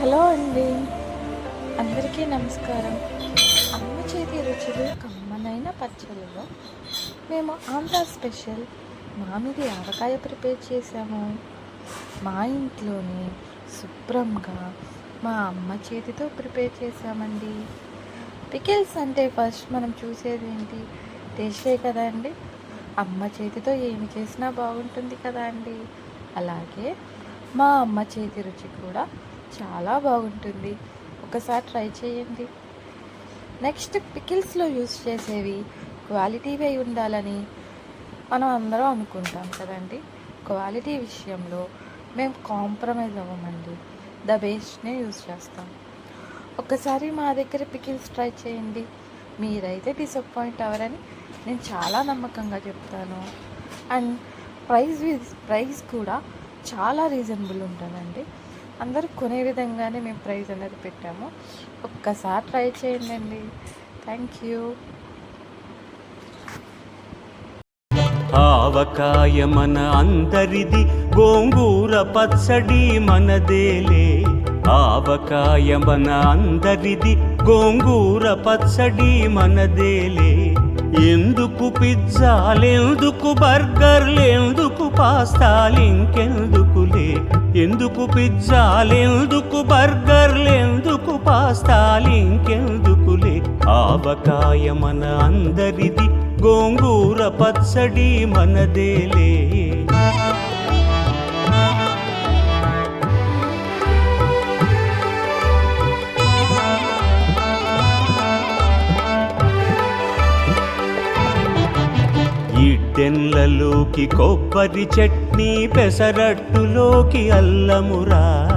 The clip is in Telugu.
హలో అండి, అందరికీ నమస్కారం. అమ్మ చేతి రుచులు కమ్మనైన పచ్చళ్ళలో మేము ఆంధ్ర స్పెషల్ మామిడి ఆవకాయ ప్రిపేర్ చేసాము. మా ఇంట్లోనే శుభ్రంగా మా అమ్మ చేతితో ప్రిపేర్ చేసామండి. పికిల్స్ అంటే ఫస్ట్ మనం చూసేది ఏంటి? టేస్టే కదా అండి. అమ్మ చేతితో ఏమి చేసినా బాగుంటుంది కదా అండి. అలాగే మా అమ్మ చేతి రుచి కూడా చాలా బాగుంటుంది. ఒకసారి ట్రై చేయండి. నెక్స్ట్ పికిల్స్లో యూస్ చేసేవి క్వాలిటీవే ఉండాలని మనం అందరం అనుకుంటాం కదండి. క్వాలిటీ విషయంలో మేము కాంప్రమైజ్ అవ్వమండి. ద బెస్ట్నే యూస్ చేస్తాం. ఒక్కసారి మా దగ్గర పికిల్స్ ట్రై చేయండి. మీరైతే డిసప్పాయింట్ అవ్వరని నేను చాలా నమ్మకంగా చెప్తాను. అండ్ ప్రైస్ కూడా చాలా రీజనబుల్ ఉంటుందండి. అందరూ కొనే విధంగానే మేము ప్రైస్ అనేది పెట్టాము. ఒక్కసారి ట్రై చేయండి. Thank you. ఆవకాయ మన అందరిది, గోంగూర పచ్చడి మనదేలే. ఆవకాయ మన అందరిది, గోంగూర పచ్చడి మనదేలే. ఎందుకు పిజ్జాలెందుకు బర్గర్లెందుకు పాస్తాలింకెందుకులే. ఎందుకు పిజ్జాలెందుకు బర్గర్లెందుకు పాస్తాలింకెందుకులే. ఆవకాయ మన అందరిది, గోంగూర పచ్చడి మనదేలే. ఇడ్డెన్లలోకి కొబ్బరి చట్నీ, పెసరట్టులోకి అల్లమురా.